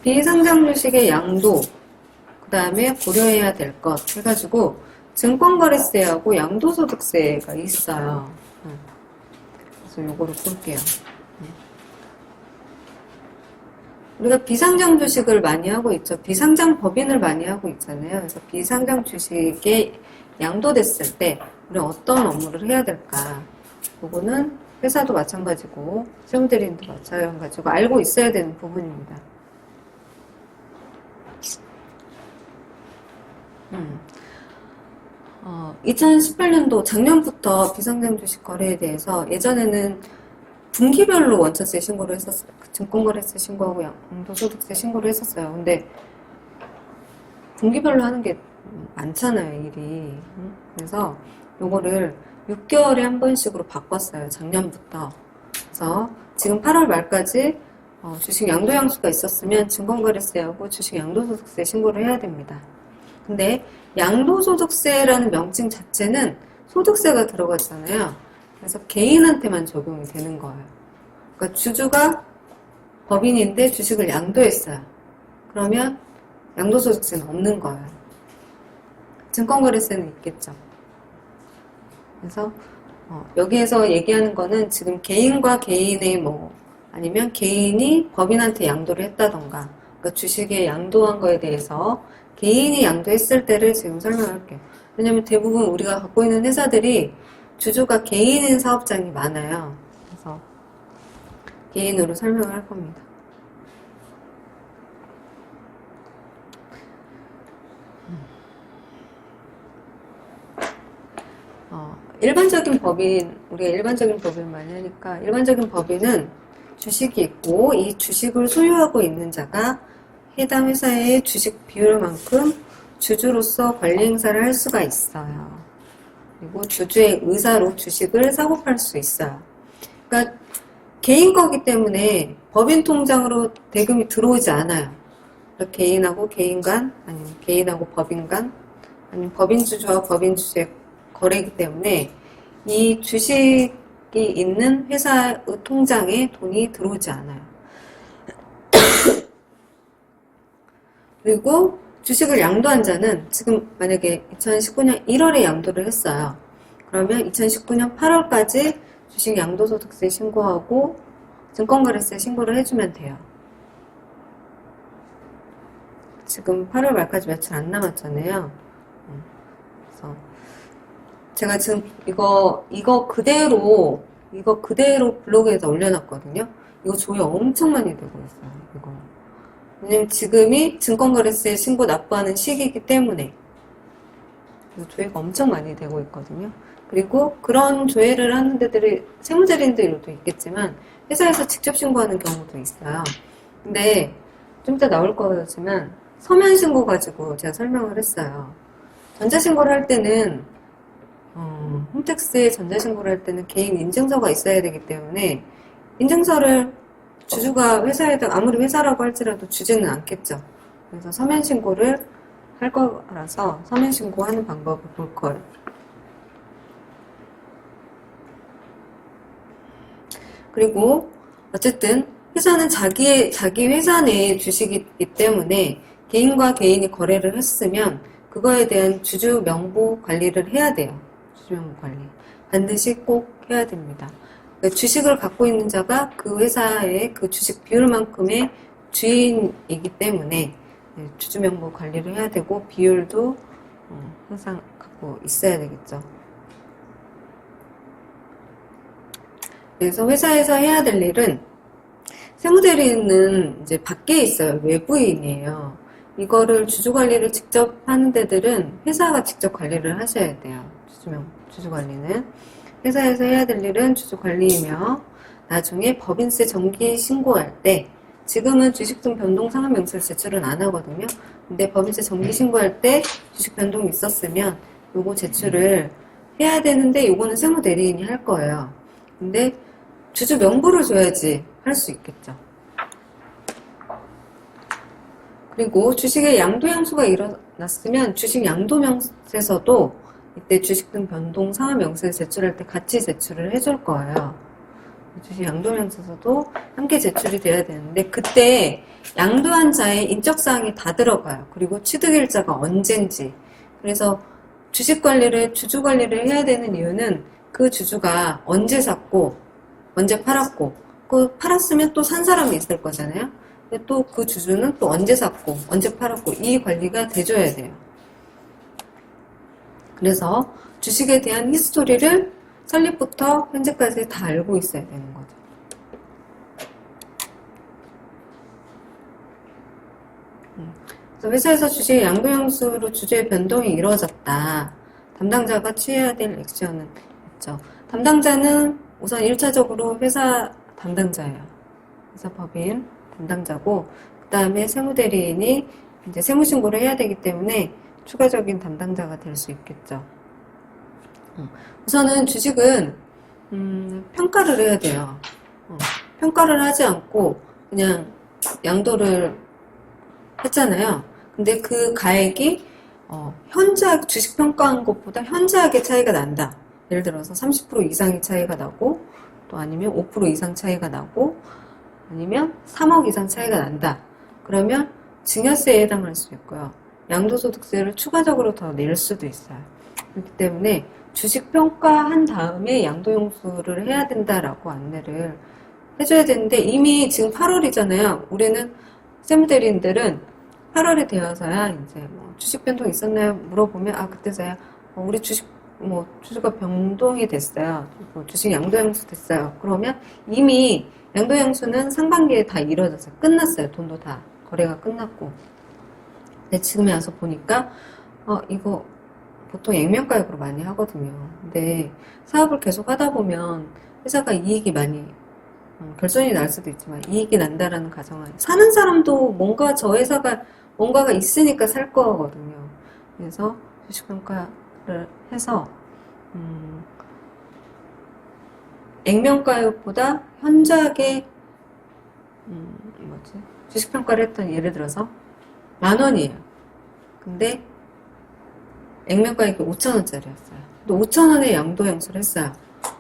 비상장 주식의 양도, 그 다음에 고려해야 될 것 해가지고 증권거래세하고 양도소득세가 있어요. 그래서 요거를 볼게요. 우리가 비상장 주식을 많이 하고 있죠. 비상장 법인을 많이 하고 있잖아요. 그래서 비상장 주식에 양도됐을 때 우리가 어떤 업무를 해야 될까? 요거는 회사도 마찬가지고 세무대리인도 마찬가지고 알고 있어야 되는 부분입니다. 2018년도 작년부터 비상장 주식 거래에 대해서 예전에는 분기별로 원천세 신고를 했었어요. 증권거래세 신고하고 양도소득세 신고를 했었어요. 근데 분기별로 하는 게 많잖아요, 일이. 그래서 요거를 6개월에 한 번씩으로 바꿨어요, 작년부터. 그래서 지금 8월 말까지 주식 양도양수가 있었으면 증권거래세하고 주식 양도소득세 신고를 해야 됩니다. 근데 양도소득세라는 명칭 자체는 소득세가 들어갔잖아요. 그래서 개인한테만 적용이 되는 거예요. 그러니까 주주가 법인인데 주식을 양도했어요. 그러면 양도소득세는 없는 거예요. 증권거래세는 있겠죠. 그래서 여기에서 얘기하는 거는 지금 개인과 개인의 아니면 개인이 법인한테 양도를 했다던가, 그러니까 주식에 양도한 거에 대해서 개인이 양도했을 때를 지금 설명할게요. 왜냐면 대부분 우리가 갖고 있는 회사들이 주주가 개인인 사업장이 많아요. 그래서 개인으로 설명을 할 겁니다. 일반적인 법인, 우리가 일반적인 법인 많이 하니까 일반적인 법인은 주식이 있고 이 주식을 소유하고 있는 자가 해당 회사의 주식 비율만큼 주주로서 권리 행사를 할 수가 있어요. 그리고 주주의 의사로 주식을 사고 팔 수 있어요. 그러니까 개인 거기 때문에 법인 통장으로 대금이 들어오지 않아요. 그러니까 개인하고 개인 간, 아니면 개인하고 법인 간, 아니면 법인 주주와 법인 주주의 거래이기 때문에 이 주식이 있는 회사의 통장에 돈이 들어오지 않아요. 그리고 주식을 양도한 자는 지금 만약에 2019년 1월에 양도를 했어요. 그러면 2019년 8월까지 주식 양도소득세 신고하고 증권거래세 신고를 해주면 돼요. 지금 8월 말까지 며칠 안 남았잖아요. 그래서 제가 지금 이거 그대로 블로그에다 올려놨거든요. 이거 조회 엄청 많이 되고 있어요. 이거. 왜냐면 지금이 증권거래세 신고 납부하는 시기이기 때문에 조회가 엄청 많이 되고 있거든요. 그리고 그런 조회를 하는 데들이 세무대리인들도 있겠지만 회사에서 직접 신고하는 경우도 있어요. 근데 좀 이따 나올 거지만 서면 신고 가지고 제가 설명을 했어요. 전자신고를 할 때는 홈택스에 전자신고를 할 때는 개인 인증서가 있어야 되기 때문에 인증서를 주주가 회사에다 아무리 회사라고 할지라도 주지는 않겠죠. 그래서 서면 신고를 할 거라서 서면 신고하는 방법을 볼 거예요. 그리고 어쨌든 회사는 자기 회사 내에 주식이 있기 때문에 개인과 개인이 거래를 했으면 그거에 대한 주주 명부 관리를 해야 돼요. 주주 명부 관리 반드시 꼭 해야 됩니다. 주식을 갖고 있는 자가 그 회사의 그 주식 비율만큼의 주인이기 때문에 주주 명부 관리를 해야 되고 비율도 항상 갖고 있어야 되겠죠. 그래서 회사에서 해야 될 일은 세무대리는 이제 밖에 있어요. 외부인이에요. 이거를 주주 관리를 직접 하는 데들은 회사가 직접 관리를 하셔야 돼요. 주주 관리는. 회사에서 해야 될 일은 주주 관리이며 나중에 법인세 정기 신고할 때 지금은 주식 등 변동 상환 명세를 제출은 안 하거든요. 근데 법인세 정기 신고할 때 주식 변동이 있었으면 요거 제출을 해야 되는데 요거는 세무대리인이 할 거예요. 근데 주주 명부를 줘야지 할 수 있겠죠. 그리고 주식의 양도양수가 일어났으면 주식 양도명세서도 이때 주식 등 변동 상환 명세를 제출할 때 같이 제출을 해줄 거예요. 주식 양도명세서도 함께 제출이 돼야 되는데 그때 양도한 자의 인적사항이 다 들어가요. 그리고 취득일자가 언젠지. 그래서 주식관리를 주주관리를 해야 되는 이유는 그 주주가 언제 샀고 언제 팔았고 그 팔았으면 또 산 사람이 있을 거잖아요. 근데 또 그 주주는 또 언제 샀고 언제 팔았고 이 관리가 돼줘야 돼요. 그래서 주식에 대한 히스토리를 설립부터 현재까지 다 알고 있어야 되는 거죠. 그래서 회사에서 주식 양도영수로 주주의 변동이 이루어졌다. 담당자가 취해야 될 액션은 있죠. 담당자는 우선 1차적으로 회사 담당자예요. 회사 법인 담당자고 그 다음에 세무대리인이 이제 세무신고를 해야 되기 때문에 추가적인 담당자가 될 수 있겠죠. 우선은 주식은 평가를 해야 돼요. 평가를 하지 않고 그냥 양도를 했잖아요. 근데 그 가액이 현저하게 주식 평가한 것보다 현저하게 차이가 난다. 예를 들어서 30% 이상의 차이가 나고 또 아니면 5% 이상 차이가 나고 아니면 3억 이상 차이가 난다. 그러면 증여세에 해당할 수 있고요. 양도소득세를 추가적으로 더 낼 수도 있어요. 그렇기 때문에 주식 평가한 다음에 양도용수를 해야 된다라고 안내를 해줘야 되는데 이미 지금 8월이잖아요. 우리는 세무대리인들은 8월이 되어서야 이제 뭐 주식 변동 있었나요? 물어보면 그때서야 우리 주주가 변동이 됐어요. 주식 양도양수 됐어요. 그러면 이미 양도양수는 상반기에 다 이루어졌어요. 끝났어요. 돈도 다 거래가 끝났고. 근데 지금에 와서 보니까 이거 보통 액면가액으로 많이 하거든요. 근데 사업을 계속 하다 보면 회사가 이익이 많이 결손이 날 수도 있지만 이익이 난다라는 가정은 사는 사람도 뭔가 저 회사가 뭔가가 있으니까 살 거거든요. 그래서 주식평가를 해서 액면가액보다 현저하게 주식평가를 했던 예를 들어서 10,000원이에요. 근데 액면가액이 5,000원짜리였어요. 또 5,000원에 양도양수를 했어요.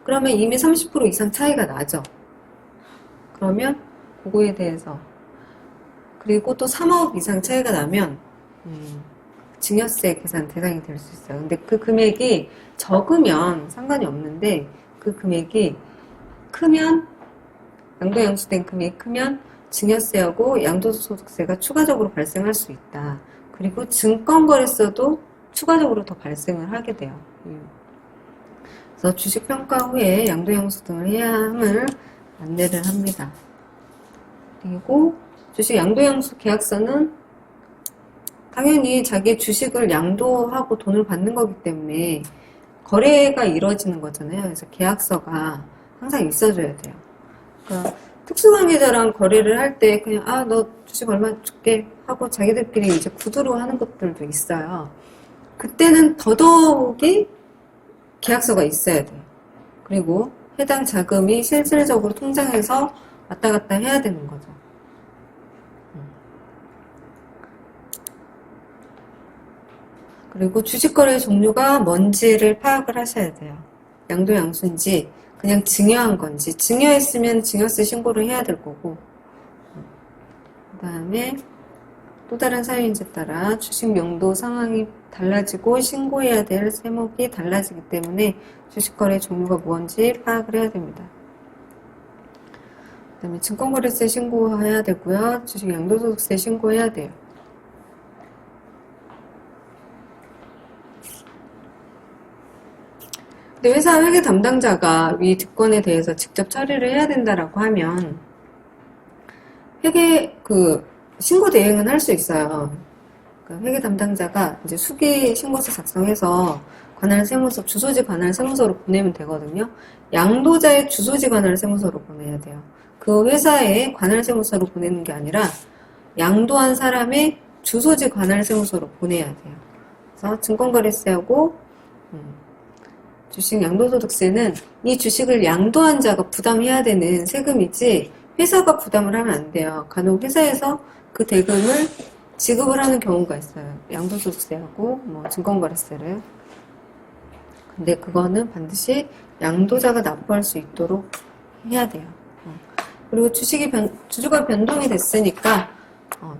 그러면 이미 30% 이상 차이가 나죠. 그러면 그거에 대해서 그리고 또 3억 이상 차이가 나면 증여세 계산 대상이 될 수 있어요. 근데 그 금액이 적으면 상관이 없는데 그 금액이 크면 양도양수된 금액이 크면 증여세하고 양도소득세가 추가적으로 발생할 수 있다. 그리고 증권거래세도 추가적으로 더 발생을 하게 돼요. 그래서 주식평가 후에 양도양수 등을 해야 함을 안내를 합니다. 그리고 주식 양도양수 계약서는 당연히 자기 주식을 양도하고 돈을 받는 거기 때문에 거래가 이루어지는 거잖아요. 그래서 계약서가 항상 있어줘야 돼요. 그러니까 특수관계자랑 거래를 할 때 그냥 너 주식 얼마 줄게 하고 자기들끼리 이제 구두로 하는 것들도 있어요. 그때는 더더욱이 계약서가 있어야 돼요. 그리고 해당 자금이 실질적으로 통장에서 왔다 갔다 해야 되는 거죠. 그리고 주식거래 종류가 뭔지를 파악을 하셔야 돼요. 양도양수인지 그냥 증여한 건지 증여했으면 증여세 신고를 해야 될 거고 그 다음에 또 다른 사유인지에 따라 주식 명도 상황이 달라지고 신고해야 될 세목이 달라지기 때문에 주식거래 종류가 뭔지 파악을 해야 됩니다. 그 다음에 증권거래세 신고해야 되고요. 주식 양도소득세 신고해야 돼요. 근데 회사 회계 담당자가 위 뒷건에 대해서 직접 처리를 해야 된다라고 하면 회계 신고 대행은 할 수 있어요. 회계 담당자가 이제 수기 신고서 작성해서 관할 세무서 주소지 관할 세무서로 보내면 되거든요. 양도자의 주소지 관할 세무서로 보내야 돼요. 그 회사의 관할 세무서로 보내는 게 아니라 양도한 사람의 주소지 관할 세무서로 보내야 돼요. 그래서 증권거래세하고 주식 양도소득세는 이 주식을 양도한 자가 부담해야 되는 세금이지 회사가 부담을 하면 안 돼요. 간혹 회사에서 그 대금을 지급을 하는 경우가 있어요. 양도소득세하고 증권거래세를. 근데 그거는 반드시 양도자가 납부할 수 있도록 해야 돼요. 그리고 주주가 변동이 됐으니까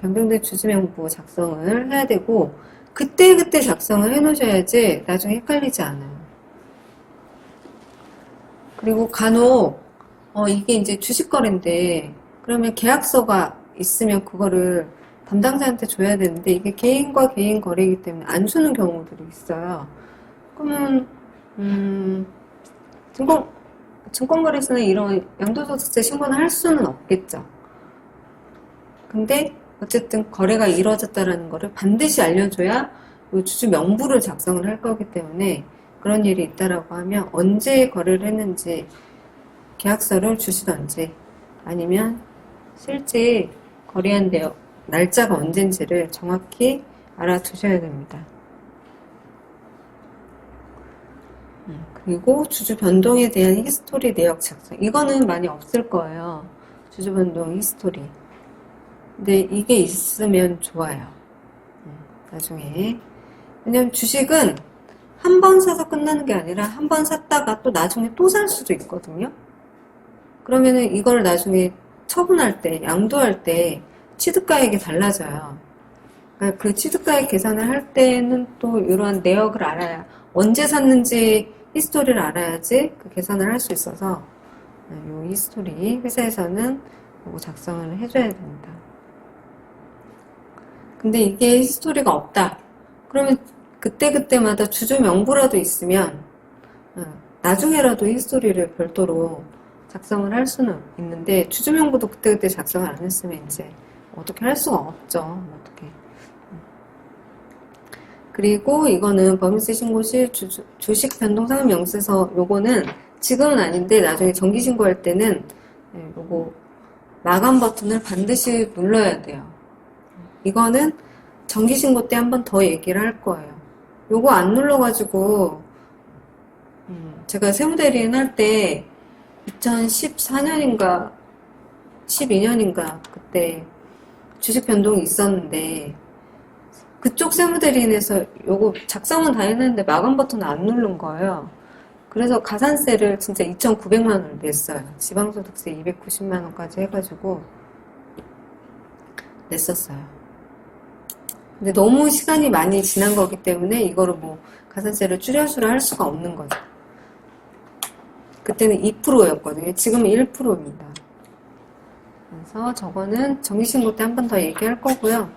변경된 주주명부 작성을 해야 되고 그때그때 작성을 해 놓으셔야지 나중에 헷갈리지 않아요. 그리고 간혹 이게 이제 주식거래인데 그러면 계약서가 있으면 그거를 담당자한테 줘야 되는데 이게 개인과 개인 거래이기 때문에 안 주는 경우들이 있어요. 그러면 증권거래소는 이런 양도소득세 신고는 할 수는 없겠죠. 근데 어쨌든 거래가 이루어졌다는 거를 반드시 알려줘야 주주 명부를 작성을 할 거기 때문에 그런 일이 있다라고 하면 언제 거래를 했는지 계약서를 주시던지 아니면 실제 거래한 날짜가 언젠지를 정확히 알아두셔야 됩니다. 그리고 주주 변동에 대한 히스토리 내역 작성. 이거는 많이 없을 거예요. 주주 변동 히스토리. 근데 이게 있으면 좋아요. 나중에. 왜냐면 주식은 한 번 사서 끝나는 게 아니라 한 번 샀다가 또 나중에 또 살 수도 있거든요. 그러면은 이걸 나중에 처분할 때, 양도할 때 취득가액이 달라져요. 그러니까 그 취득가액 계산을 할 때는 또 이러한 내역을 알아야, 언제 샀는지 히스토리를 알아야지 그 계산을 할 수 있어서 이 히스토리 회사에서는 요거 작성을 해줘야 됩니다. 근데 이게 히스토리가 없다. 그러면 그때그때마다 주주 명부라도 있으면 나중에라도 히스토리를 별도로 작성을 할 수는 있는데 주주 명부도 그때그때 작성을 안 했으면 이제 어떻게 할 수가 없죠. 어떻게. 그리고 이거는 법인세 신고 시 주식 변동 상환 명세서 요거는 지금은 아닌데 나중에 정기 신고할 때는 요거 마감 버튼을 반드시 눌러야 돼요. 이거는 정기 신고 때 한 번 더 얘기를 할 거예요. 요거 안 눌러가지고 제가 세무대리인 할 때 2014년인가 12년인가 그때 주식 변동이 있었는데 그쪽 세무대리인에서 요거 작성은 다 했는데 마감 버튼 안 누른 거예요. 그래서 가산세를 진짜 2,900만 원을 냈어요. 지방소득세 290만 원까지 해가지고 냈었어요. 근데 너무 시간이 많이 지난 거기 때문에 이거를 뭐 가산세를 줄여주라 할 수가 없는 거죠. 그때는 2%였거든요. 지금은 1%입니다. 그래서 저거는 정기신고 때 한 번 더 얘기할 거고요.